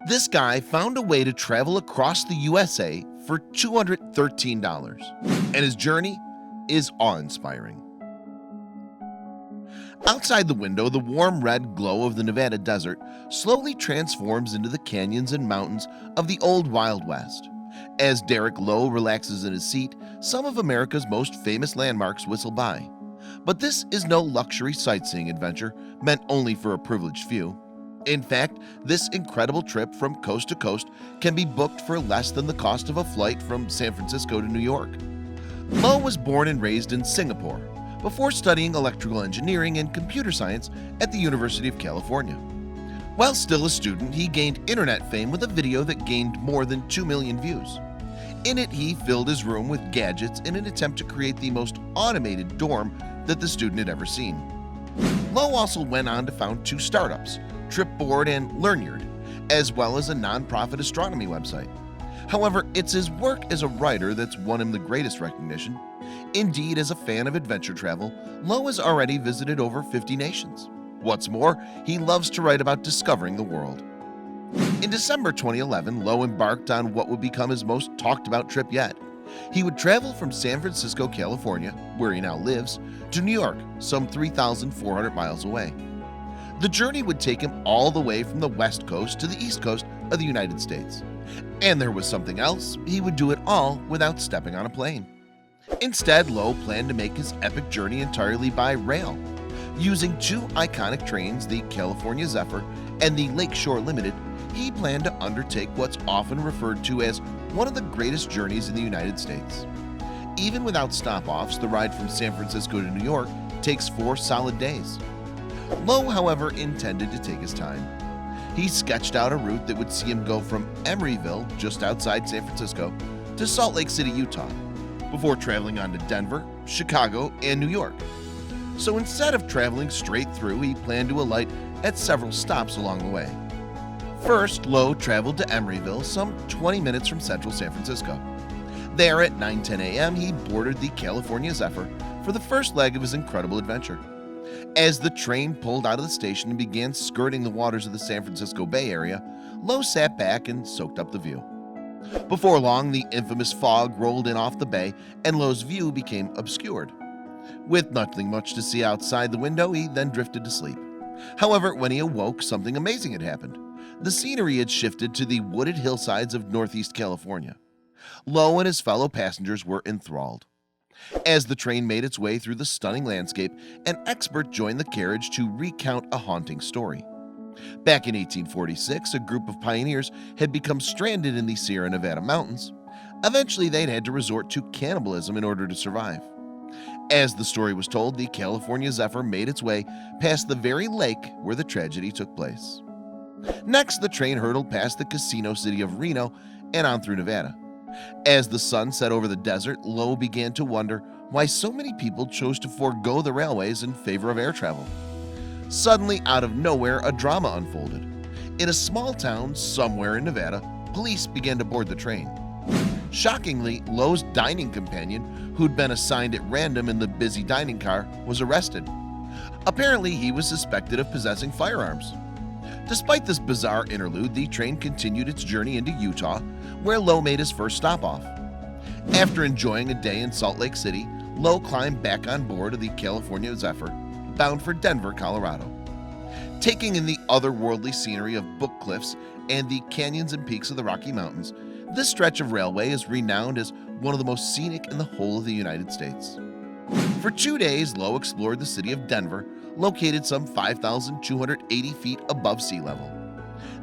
This guy found a way to travel across the USA for $213, and his journey is awe-inspiring. Outside the window, the warm red glow of the Nevada desert slowly transforms into the canyons and mountains of the old Wild West. As Derek Lowe relaxes in his seat, some of America's most famous landmarks whistle by. But this is no luxury sightseeing adventure meant only for a privileged few. In fact, this incredible trip from coast to coast can be booked for less than the cost of a flight from San Francisco to New York. Lowe was born and raised in Singapore before studying electrical engineering and computer science at the University of California. While still a student, he gained internet fame with a video that gained more than 2 million views. In it, he filled his room with gadgets in an attempt to create the most automated dorm that the student had ever seen. Lowe also went on to found 2 startups, Tripboard and LearnYard, as well as a non-profit astronomy website. However, it's his work as a writer that's won him the greatest recognition. Indeed, as a fan of adventure travel, Lowe has already visited over 50 nations. What's more, he loves to write about discovering the world. In December 2011, Lowe embarked on what would become his most talked about trip yet. He would travel from San Francisco, California, where he now lives, to New York, some 3,400 miles away. The journey would take him all the way from the West Coast to the East Coast of the United States. And there was something else: he would do it all without stepping on a plane. Instead, Lowe planned to make his epic journey entirely by rail. Using 2 iconic trains, the California Zephyr and the Lakeshore Limited, he planned to undertake what's often referred to as one of the greatest journeys in the United States. Even without stop-offs, the ride from San Francisco to New York takes 4 solid days. Lowe, however, intended to take his time. He sketched out a route that would see him go from Emeryville, just outside San Francisco, to Salt Lake City, Utah, before traveling on to Denver, Chicago, and New York. So instead of traveling straight through, he planned to alight at several stops along the way. First, Lowe traveled to Emeryville, some 20 minutes from central San Francisco. There at 9:10 a.m., he boarded the California Zephyr for the first leg of his incredible adventure. As the train pulled out of the station and began skirting the waters of the San Francisco Bay Area, Lowe sat back and soaked up the view. Before long, the infamous fog rolled in off the bay and Lowe's view became obscured. With nothing much to see outside the window, he then drifted to sleep. However, when he awoke, something amazing had happened. The scenery had shifted to the wooded hillsides of Northeast California. Lowe and his fellow passengers were enthralled. As the train made its way through the stunning landscape, an expert joined the carriage to recount a haunting story. Back in 1846, a group of pioneers had become stranded in the Sierra Nevada mountains. Eventually, they'd had to resort to cannibalism in order to survive. As the story was told, the California Zephyr made its way past the very lake where the tragedy took place. Next, the train hurtled past the casino city of Reno and on through Nevada. As the sun set over the desert, Lowe began to wonder why so many people chose to forego the railways in favor of air travel. Suddenly, out of nowhere, a drama unfolded. In a small town somewhere in Nevada, police began to board the train. Shockingly, Lowe's dining companion, who'd been assigned at random in the busy dining car, was arrested. Apparently, he was suspected of possessing firearms. Despite this bizarre interlude, the train continued its journey into Utah, where Lowe made his first stop-off. After enjoying a day in Salt Lake City, Lowe climbed back on board of the California Zephyr, bound for Denver, Colorado. Taking in the otherworldly scenery of Book Cliffs and the canyons and peaks of the Rocky Mountains, this stretch of railway is renowned as one of the most scenic in the whole of the United States. For 2 days, Lowe explored the city of Denver, located some 5,280 feet above sea level.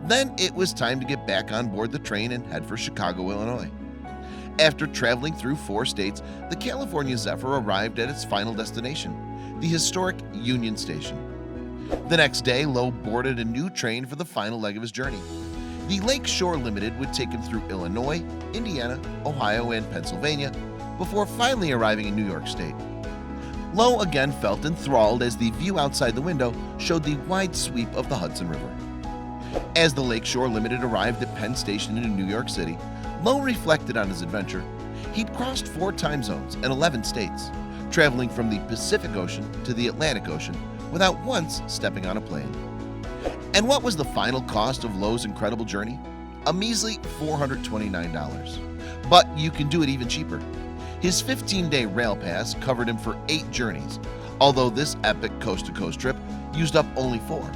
Then it was time to get back on board the train and head for Chicago, Illinois. After traveling through 4 states, the California Zephyr arrived at its final destination, the historic Union Station. The next day, Lowe boarded a new train for the final leg of his journey. The Lakeshore Limited would take him through Illinois, Indiana, Ohio, and Pennsylvania before finally arriving in New York State. Lowe again felt enthralled as the view outside the window showed the wide sweep of the Hudson River. As the Lakeshore Limited arrived at Penn Station in New York City, Lowe reflected on his adventure. He'd crossed 4 time zones and 11 states, traveling from the Pacific Ocean to the Atlantic Ocean without once stepping on a plane. And what was the final cost of Lowe's incredible journey? A measly $429. But you can do it even cheaper. His 15-day rail pass covered him for 8 journeys, although this epic coast-to-coast trip used up only 4.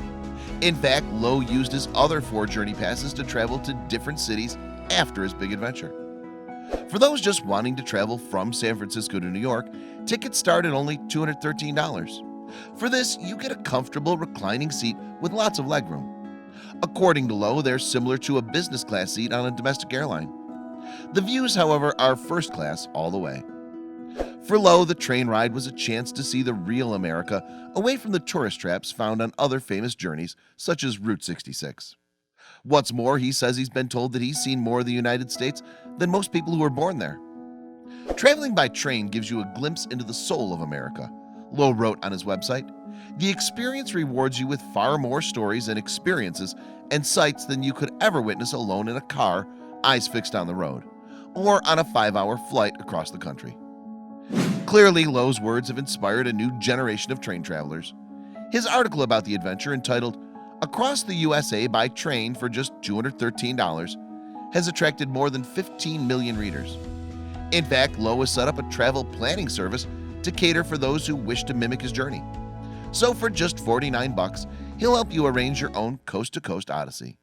In fact, Lowe used his other 4 journey passes to travel to different cities after his big adventure. For those just wanting to travel from San Francisco to New York, tickets start at only $213. For this, you get a comfortable reclining seat with lots of legroom. According to Lowe, they're similar to a business class seat on a domestic airline. The views, however, are first class all the way. For Lowe, the train ride was a chance to see the real America away from the tourist traps found on other famous journeys such as Route 66. What's more, he says he's been told that he's seen more of the United States than most people who were born there. Traveling by train gives you a glimpse into the soul of America, Lowe wrote on his website. The experience rewards you with far more stories and experiences and sights than you could ever witness alone in a car, eyes fixed on the road, or on a 5-hour flight across the country. Clearly, Lowe's words have inspired a new generation of train travelers. His article about the adventure, entitled "Across the USA by Train for Just $213," has attracted more than 15 million readers. In fact, Lowe has set up a travel planning service to cater for those who wish to mimic his journey. So for just $49, he'll help you arrange your own coast-to-coast odyssey.